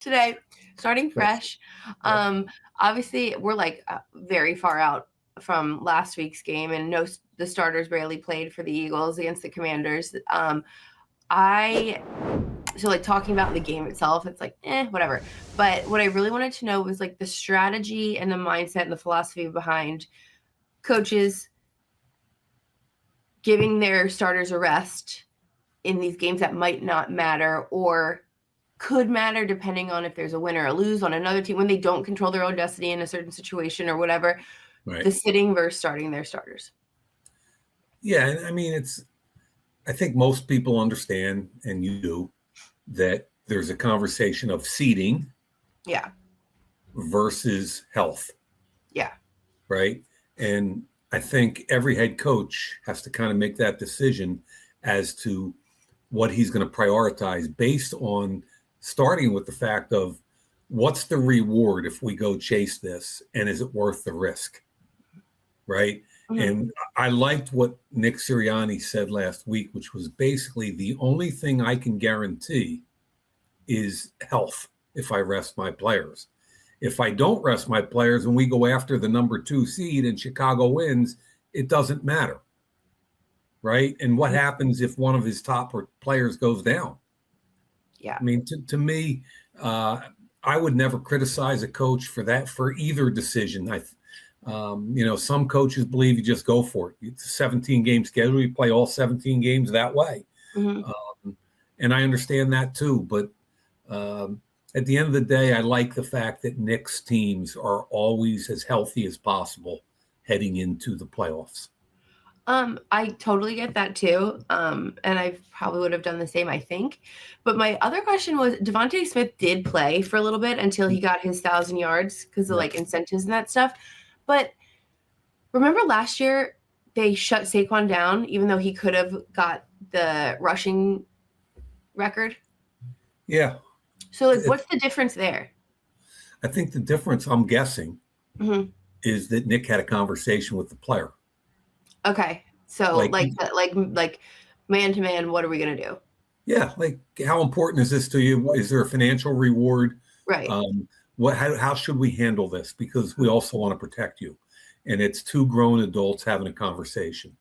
today, starting Yes. fresh. Yep. Obviously, we're like very far out from last week's game, and the starters barely played for the Eagles against the Commanders. So like talking about the game itself, it's like whatever. But what I really wanted to know was like the strategy and the mindset and the philosophy behind coaches giving their starters a rest in these games that might not matter or could matter depending on if there's a win or a lose on another team when they don't control their own destiny in a certain situation or whatever. Right. The sitting versus starting their starters. Yeah, I mean, I think most people understand, and you do, that there's a conversation of seeding Yeah. versus health. Yeah. Right. And I think every head coach has to kind of make that decision as to what he's going to prioritize based on starting with the fact of what's the reward if we go chase this, and is it worth the risk? Right. Mm-hmm. And I liked what Nick Sirianni said last week, which was basically the only thing I can guarantee is health if I rest my players. If I don't rest my players and we go after the number 2 seed and Chicago wins, it doesn't matter. Right. And what happens if one of his top players goes down? Yeah. I mean, to me, I would never criticize a coach for that, for either decision. Some coaches believe you just go for it. It's a 17-game schedule. You play all 17 games that way. Mm-hmm. And I understand that too. But at the end of the day, I like the fact that Nick's teams are always as healthy as possible heading into the playoffs. I totally get that too. And I probably would have done the same, I think. But my other question was, Devontae Smith did play for a little bit until he got his 1,000 yards because of like incentives and that stuff. But remember last year they shut Saquon down, even though he could have got the rushing record? Yeah. So like, what's the difference there? I think the difference, I'm guessing, is that Nick had a conversation with the player. Okay. So like man to man, what are we going to do? Yeah. Like, how important is this to you? Is there a financial reward? Right. How should we handle this? Because we also want to protect you. And it's 2 grown adults having a conversation.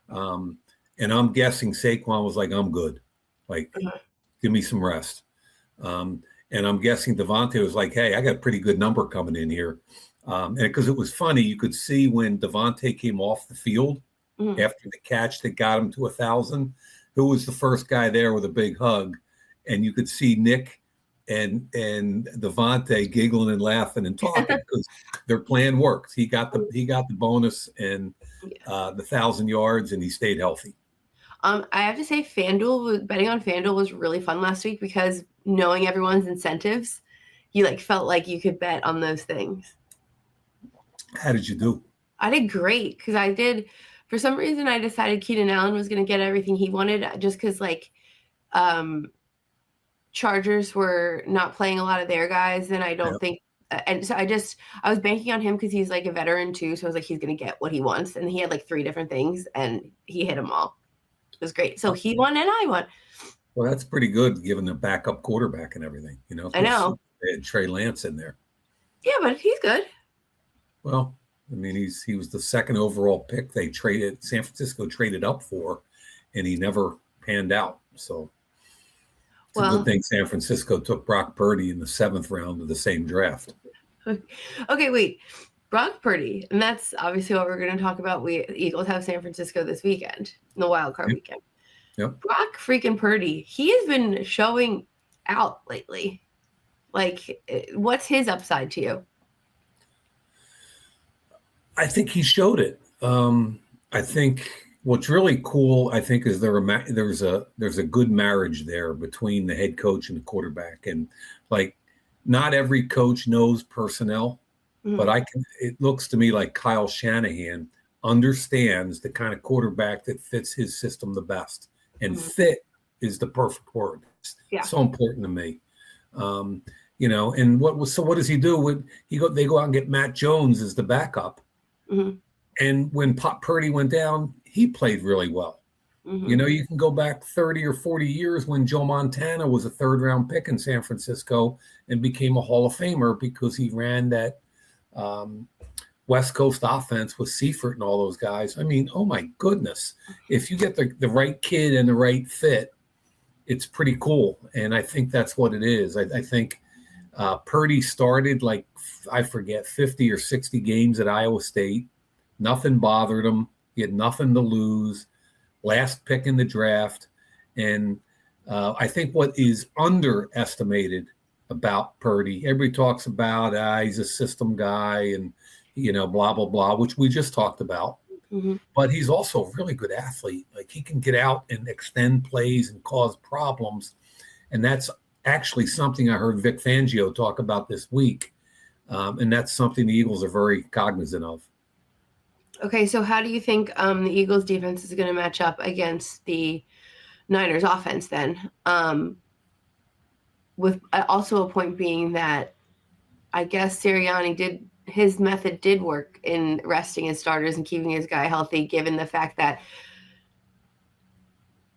And I'm guessing Saquon was like, I'm good. Like, give me some rest. And I'm guessing Devontae was like, hey, I got a pretty good number coming in here. And because it was funny, you could see when Devontae came off the field after the catch that got him to 1,000, who was the first guy there with a big hug. And you could see Nick and Devontae giggling and laughing and talking because their plan worked. He got the bonus and the 1,000 yards, and he stayed healthy. I have to say, betting on FanDuel was really fun last week because knowing everyone's incentives, you like felt like you could bet on those things. How did you do? I did great because for some reason I decided Keenan Allen was going to get everything he wanted just because like Chargers were not playing a lot of their guys, and I don't think and so I was banking on him because he's like a veteran too, so I was like, he's going to get what he wants, and he had like 3 different things and he hit them all. It was great. So he won and I won. Well, that's pretty good given the backup quarterback and everything, I know. They had Trey Lance in there. Yeah, but he's good. Well, I mean, he was the 2nd overall pick San Francisco traded up for, and he never panned out. So it's a good thing San Francisco took Brock Purdy in the 7th round of the same draft. Okay, wait. Brock Purdy, and that's obviously what we're going to talk about. Eagles have San Francisco this weekend, in the wild card weekend. Yep. Brock freaking Purdy, he has been showing out lately. Like, what's his upside to you? I think he showed it. I think what's really cool, I think, is there's a good marriage there between the head coach and the quarterback. And like, not every coach knows personnel, but it looks to me like Kyle Shanahan understands the kind of quarterback that fits his system the best. And fit is the perfect word. It's so important to me. And what does he do? They go out and get Matt Jones as the backup. And when Purdy went down, he played really well. Mm-hmm. You know, you can go back 30 or 40 years when Joe Montana was a third-round pick in San Francisco and became a Hall of Famer because he ran that West Coast offense with Seifert and all those guys. I mean, oh my goodness. If you get the right kid and the right fit, it's pretty cool. And I think that's what it is. I think Purdy started like, I forget, 50 or 60 games at Iowa State. Nothing bothered him. He had nothing to lose. Last pick in the draft. And I think what is underestimated about Purdy, everybody talks about he's a system guy and, you know, blah, blah, blah, which we just talked about. Mm-hmm. But he's also a really good athlete. Like he can get out and extend plays and cause problems. And that's actually something I heard Vic Fangio talk about this week. And that's something the Eagles are very cognizant of. Okay, so how do you think the Eagles defense is going to match up against the Niners offense then? With also a point being that I guess Sirianni his method did work in resting his starters and keeping his guy healthy, given the fact that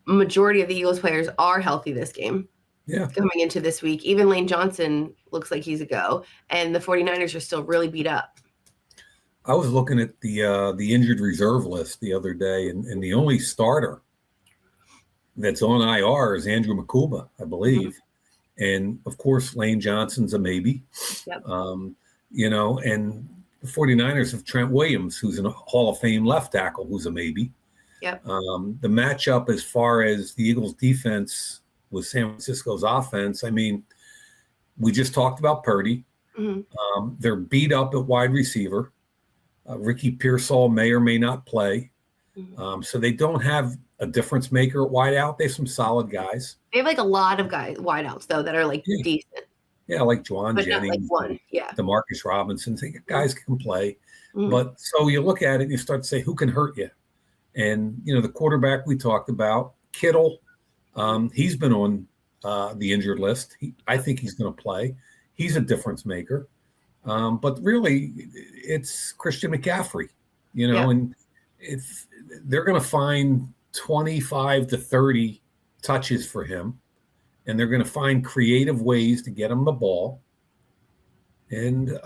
majority of the Eagles players are healthy this game. Yeah. Coming into this week. Even Lane Johnson looks like he's a go, and the 49ers are still really beat up. I was looking at the injured reserve list the other day, and the only starter that's on IR is Andrew Makuba, I believe. Mm-hmm. And, of course, Lane Johnson's a maybe. Yep. You know, and the 49ers have Trent Williams, who's a Hall of Fame left tackle, who's a maybe. Yep. The matchup as far as the Eagles' defense with San Francisco's offense, I mean, we just talked about Purdy. Mm-hmm. They're beat up at wide receiver. Ricky Pearsall may or may not play. Mm-hmm. So they don't have a difference maker at wideout. They have some solid guys. They have like a lot of guys, wideouts, though, that are like decent. Yeah, like Juwan but Jennings, not like one. Yeah. DeMarcus Robinson. Guys can play. Mm-hmm. But so you look at it and you start to say, who can hurt you? And, you know, the quarterback we talked about, Kittle, he's been on the injured list. I think he's going to play. He's a difference maker. But really, it's Christian McCaffrey, you know, and if they're going to find 25 to 30 touches for him, and they're going to find creative ways to get him the ball. And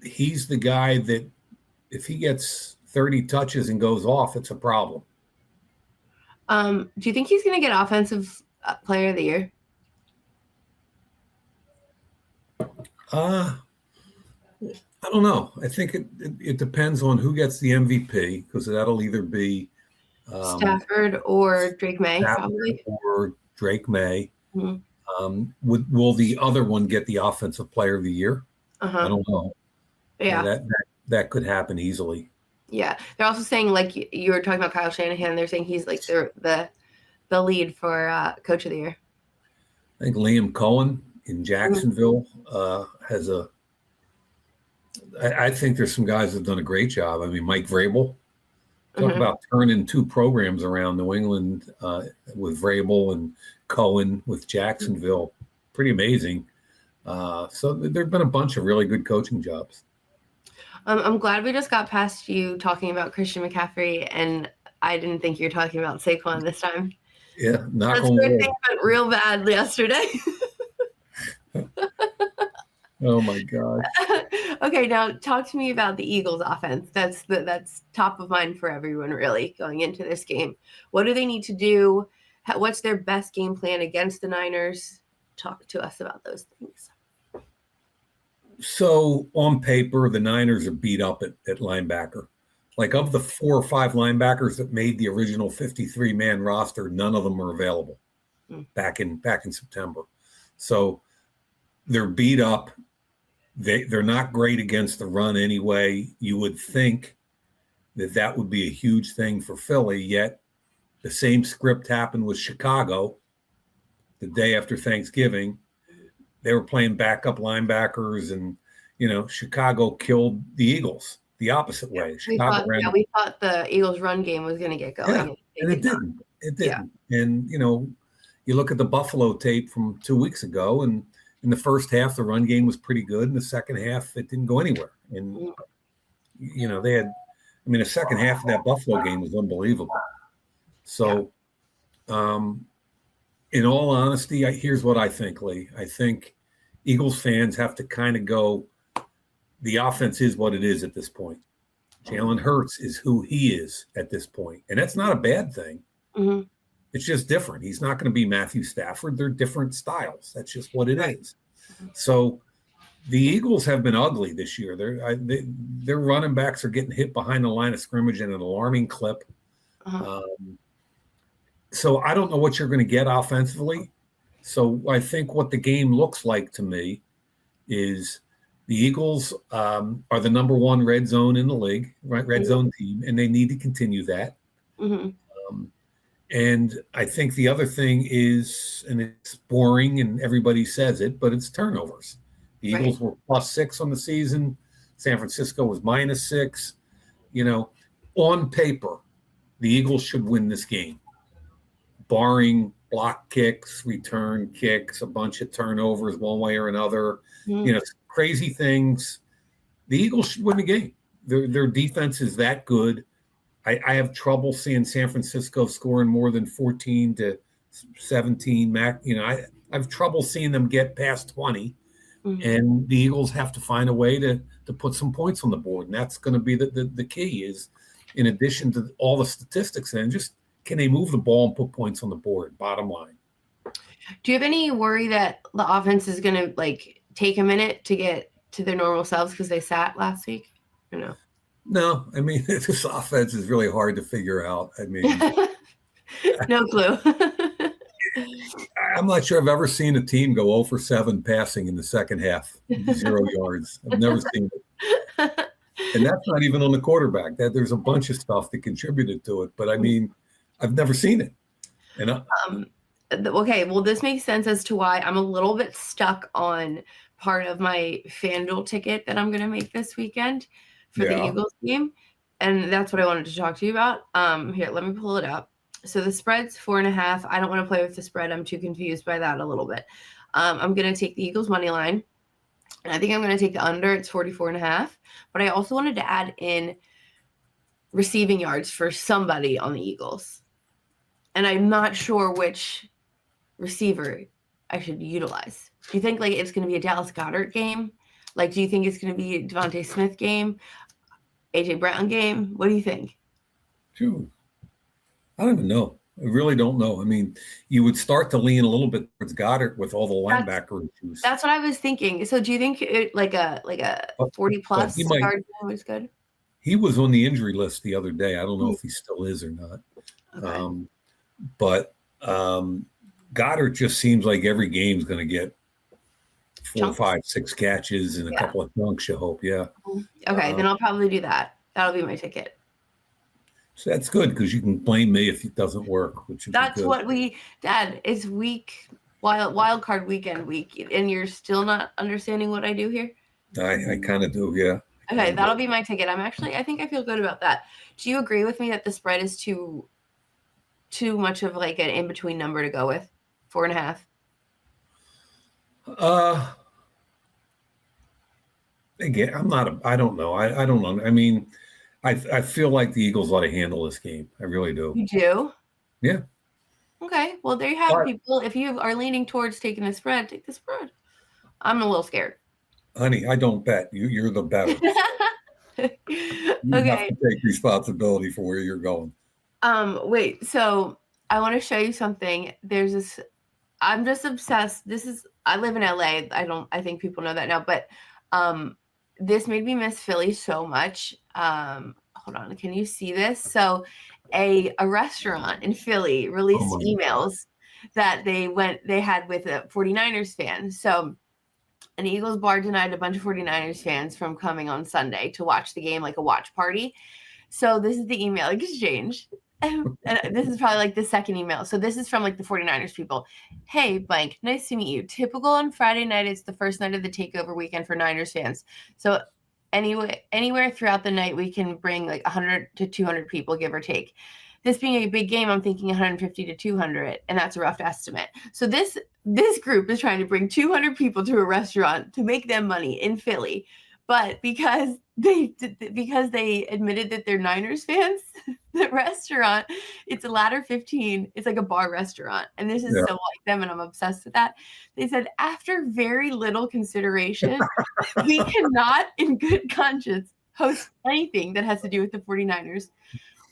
he's the guy that if he gets 30 touches and goes off, it's a problem. Do you think he's going to get offensive player of the year? I don't know. I think it depends on who gets the MVP, because that'll either be Stafford or Drake May, probably. Or Drake May. Mm-hmm. Will the other one get the offensive player of the year? Uh-huh. I don't know. Yeah. That could happen easily. Yeah. They're also saying, like you were talking about Kyle Shanahan, they're saying he's like the lead for Coach of the Year. I think Liam Cohen in Jacksonville has I think there's some guys that have done a great job. I mean, Mike Vrabel. Talk about turning two programs around, New England with Vrabel and Cohen with Jacksonville. Pretty amazing. So there have been a bunch of really good coaching jobs. I'm glad we just got past you talking about Christian McCaffrey, and I didn't think you were talking about Saquon this time. Yeah, That's good. Things went real bad yesterday. Oh my God. Okay, now talk to me about the Eagles offense. That's top of mind for everyone, really, going into this game. What do they need to do? What's their best game plan against the Niners? Talk to us about those things. So on paper, the Niners are beat up at linebacker. Like of the 4 or 5 linebackers that made the original 53-man roster, none of them are available back in September. So they're beat up. They're not great against the run anyway. You would think that would be a huge thing for Philly, yet the same script happened with Chicago the day after Thanksgiving. They were playing backup linebackers, and, you know, Chicago killed the Eagles the opposite way. We thought the Eagles' run game was going to get going. Yeah, and it didn't. It didn't. Yeah. And, you know, you look at the Buffalo tape from 2 weeks ago, and in the first half, the run game was pretty good. In the second half, it didn't go anywhere. And, you know, the second half of that Buffalo game was unbelievable. So, in all honesty, here's what I think, Leigh. I think Eagles fans have to kind of go, the offense is what it is at this point. Jalen Hurts is who he is at this point. And that's not a bad thing. Mm-hmm. It's just different. He's not going to be Matthew Stafford. They're different styles. That's just what it is. So the Eagles have been ugly this year. Their running backs are getting hit behind the line of scrimmage at an alarming clip. So I don't know what you're going to get offensively. So I think what the game looks like to me is the Eagles are the number one red zone in the league, right? Red zone team, and they need to continue that. And I think the other thing is, and it's boring and everybody says it, but it's turnovers. The Eagles were +6 on the season. San Francisco was -6. On paper, the Eagles should win this game, barring block kicks, return kicks, a bunch of turnovers one way or another, crazy things. The Eagles should win the game. Their defense is that good. I have trouble seeing San Francisco scoring more than 14 to 17. I have trouble seeing them get past 20. And the Eagles have to find a way to put some points on the board. And that's going to be the key is, in addition to all the statistics, and just can they move the ball and put points on the board, bottom line. Do you have any worry that the offense is going to take a minute to get to their normal selves because they sat last week? Or no? No, I mean, this offense is really hard to figure out. I mean, no clue. I'm not sure I've ever seen a team go 0 for 7 passing in the second half, 0 yards. I've never seen it. And that's not even on the quarterback. There's a bunch of stuff that contributed to it. But, I mean, I've never seen it. And okay, well, this makes sense as to why I'm a little bit stuck on part of my FanDuel ticket that I'm going to make this weekend for the Eagles game. And that's what I wanted to talk to you about. Here, let me pull it up. So the spread's 4.5. I don't want to play with the spread. I'm too confused by that a little bit. I'm going to take the Eagles money line. And I think I'm going to take the under. It's 44.5. But I also wanted to add in receiving yards for somebody on the Eagles. And I'm not sure which receiver I should utilize. Do you think it's going to be a Dallas Goedert game? Do you think it's going to be a Devontae Smith game? AJ Brown game? What do you think? Phew. I don't even know. I really don't know. I mean, you would start to lean a little bit towards Goddard with all the linebacker issues. That's what I was thinking. So do you think a 40+ yard was good? He was on the injury list the other day. I don't know if he still is or not. Okay. But Goddard just seems like every game's going to get 4, 5, 6 catches and a couple of dunks, you hope. Yeah. Okay, then I'll probably do that. That'll be my ticket. So that's good because you can blame me if it doesn't work. That's what Dad, it's wild card weekend week, and you're still not understanding what I do here? I kind of do, yeah. Okay, that'll be my ticket. I think I feel good about that. Do you agree with me that the spread is too much of an in-between number to go with? 4.5? Again, I don't know. I don't know. I mean, I feel like the Eagles ought to handle this game. I really do. You do? Yeah. Okay. Well, there you have it, people. If you are leaning towards taking the spread, take the spread. I'm a little scared. Honey, I don't bet. You're the better. You have to take responsibility for where you're going. Wait. So I want to show you something. There's this. I'm just obsessed. I live in LA. I think people know that now, but this made me miss Philly so much. Hold on. Can you see this? So a restaurant in Philly released emails that they had with a 49ers fan. So an Eagles bar denied a bunch of 49ers fans from coming on Sunday to watch the game, like a watch party. So this is the email exchange. And this is probably the second email. So this is from the 49ers people. Hey, blank, nice to meet you. Typical on Friday night, it's the first night of the takeover weekend for Niners fans. So anywhere throughout the night, we can bring 100 to 200 people, give or take. This being a big game, I'm thinking 150 to 200, and that's a rough estimate. So this group is trying to bring 200 people to a restaurant to make them money in Philly. But because they admitted that they're Niners fans, the restaurant, it's a ladder 15. It's like a bar restaurant. And this is so like them, and I'm obsessed with that. They said, after very little consideration, we cannot, in good conscience, host anything that has to do with the 49ers.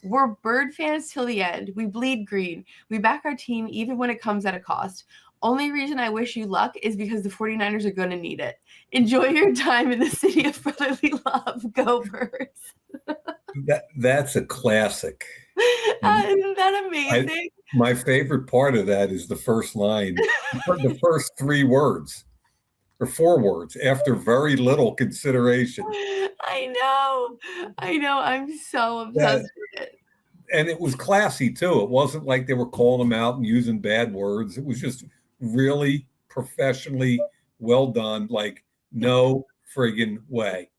We're Bird fans till the end. We bleed green. We back our team even when it comes at a cost. Only reason I wish you luck is because the 49ers are going to need it. Enjoy your time in the city of brotherly love. Go Birds. That's a classic. Isn't that amazing? My favorite part of that is the first line, the first 3 words or 4 words, after very little consideration. I know. I'm so obsessed with it. And it was classy too. It wasn't like they were calling them out and using bad words. It was just really professionally well done. Like, no friggin' way.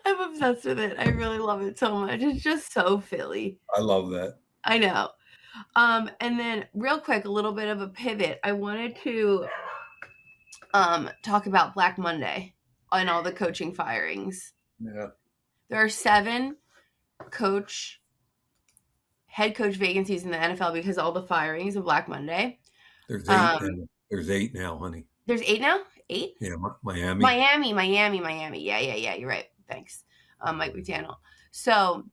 I'm obsessed with it. I really love it so much. It's just so Philly. I love that. I know. And then real quick, a little bit of a pivot. I wanted to talk about Black Monday and all the coaching firings. Yeah. There are 7 head coach vacancies in the NFL because of all the firings of Black Monday. There's 8 now. There's 8 now, honey. There's 8 now? 8? Yeah, Miami. Yeah, you're right. Thanks. Mike McDaniel. So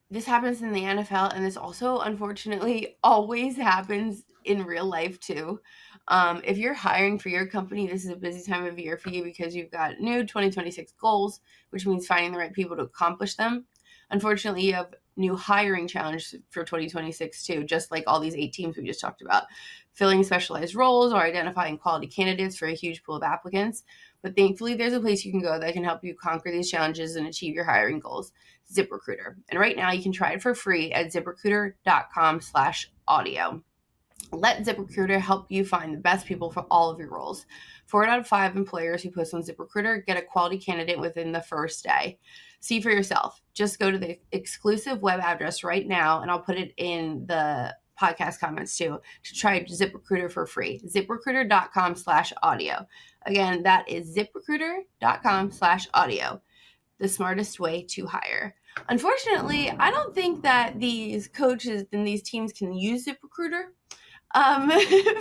this happens in the NFL, and this also unfortunately always happens in real life too. If you're hiring for your company, this is a busy time of year for you because you've got new 2026 goals, which means finding the right people to accomplish them. Unfortunately, you have new hiring challenge for 2026 too, just like all these 8 teams we just talked about, filling specialized roles or identifying quality candidates for a huge pool of applicants. But thankfully, there's a place you can go that can help you conquer these challenges and achieve your hiring goals, ZipRecruiter. And right now you can try it for free at ZipRecruiter.com/audio. Let ZipRecruiter help you find the best people for all of your roles. 4 out of 5 employers who post on ZipRecruiter get a quality candidate within the first day. See for yourself. Just go to the exclusive web address right now, and I'll put it in the podcast comments too, to try ZipRecruiter for free. ZipRecruiter.com/audio. Again, that is ZipRecruiter.com/audio. The smartest way to hire. Unfortunately, I don't think that these coaches and these teams can use ZipRecruiter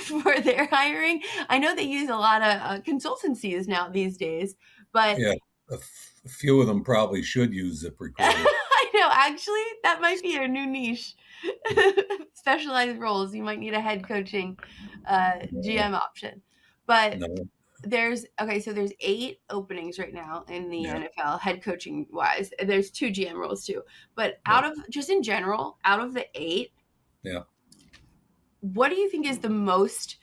for their hiring. I know they use a lot of consultancies now these days, but yeah, a few of them probably should use ZipRecruiter. I know, actually, that might be a new niche. Specialized roles. You might need a head coaching GM option. But there's 8 openings right now in the NFL, head coaching wise. There's 2 GM roles too. But out of the 8, what do you think is the most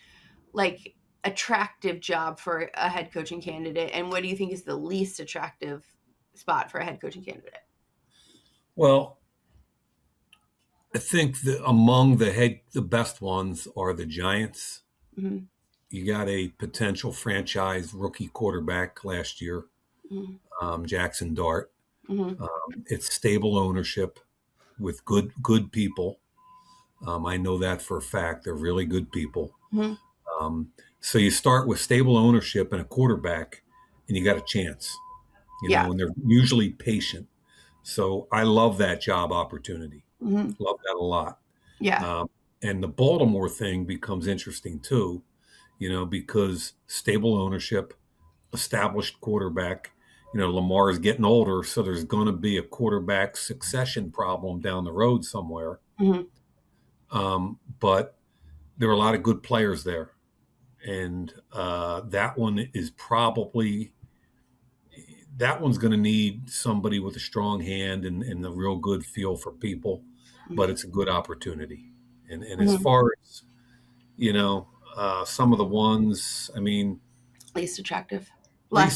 like attractive job for a head coaching candidate, and what do you think is the least attractive spot for a head coaching candidate? Well, I think that among the best ones are the Giants. Mm-hmm. You got a potential franchise rookie quarterback last year, Jackson Dart. Mm-hmm. It's stable ownership with good people. I know that for a fact. They're really good people. Mm-hmm. So you start with stable ownership and a quarterback, and you got a chance. You know, and they're usually patient. So I love that job opportunity. Mm-hmm. Love that a lot. Yeah. And the Baltimore thing becomes interesting too, because stable ownership, established quarterback. Lamar is getting older, so there's going to be a quarterback succession problem down the road somewhere. Mm-hmm. But there are a lot of good players there. And that one's going to need somebody with a strong hand and a real good feel for people, but it's a good opportunity. And as far as, some of the ones, I mean, least attractive. I would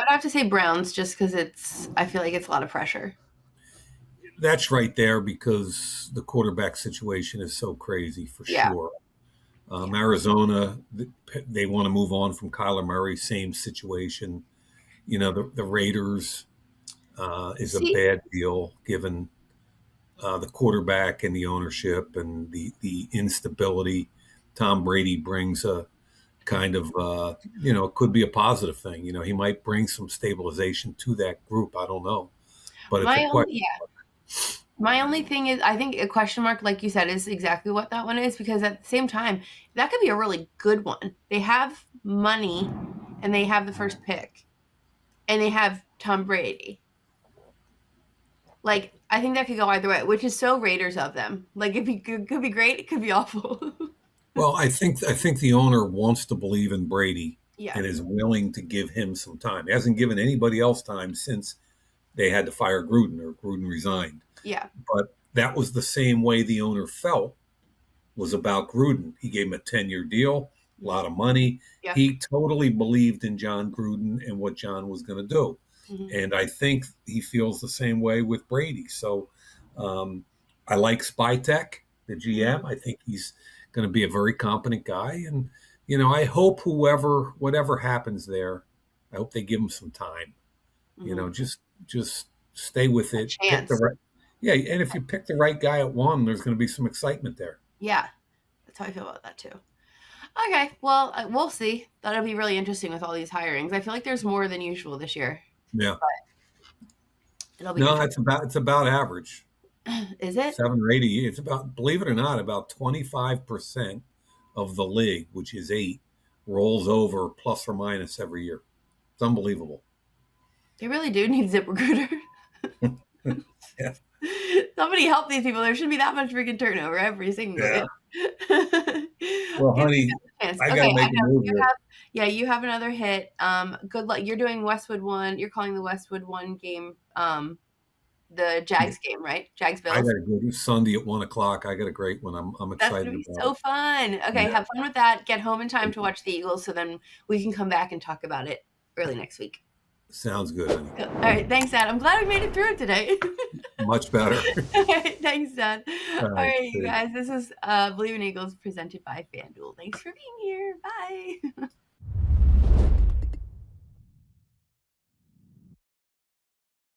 have to say Browns, just because I feel like it's a lot of pressure. That's right there, because the quarterback situation is so crazy for sure. Arizona, they want to move on from Kyler Murray, same situation. The Raiders is a bad deal given the quarterback and the ownership and the instability Tom Brady brings a kind of, it could be a positive thing. He might bring some stabilization to that group. I don't know, but it's a question. My only thing is, I think a question mark, like you said, is exactly what that one is, because at the same time, that could be a really good one. They have money and they have the first pick and they have Tom Brady. Like, I think that could go either way, which is so Raiders of them. Like, it could be great, it could be awful. Well, I think the owner wants to believe in Brady Yeah. and is willing to give him some time. He hasn't given anybody else time since they had to fire Gruden, or Gruden resigned. Yeah. But that was the same way the owner felt was about Gruden. He gave him a 10-year deal, a lot of money. Yeah. He totally believed in John Gruden and what John was going to do. Mm-hmm. And I think he feels the same way with Brady. So I like Spytek, the GM. I think he's going to be a very competent guy. And, I hope whatever happens there, I hope they give him some time. Mm-hmm. Just stay with it. Pick the right, and if you pick the right guy at one, there's going to be some excitement there. Yeah, that's how I feel about that too. Okay, well, we'll see. That'll be really interesting with all these hirings. I feel like there's more than usual this year. Yeah. But it'll be it's about average. Is it? 7 or 8 a year. It's about, believe it or not, about 25% of the league, which is 8, rolls over plus or minus every year. It's unbelievable. They really do need ZipRecruiter. Yeah. Somebody help these people. There shouldn't be that much freaking turnover every single day. Well, honey, I got to make a move here. You have another hit. Good luck. You're doing Westwood 1. You're calling the Westwood 1 game, the Jags game, right? Jags Bills. I got to go to Sunday at 1:00. I got a great one. I'm excited about. That's so fun. Okay, have fun with that. Get home in time to watch the Eagles, so then we can come back and talk about it early next week. Sounds good, honey. All right, thanks, Dad. I'm glad we made it through it today. Much better. All right, thanks, Dad. All right, you guys. This is Believe in Eagles presented by FanDuel. Thanks for being here. Bye.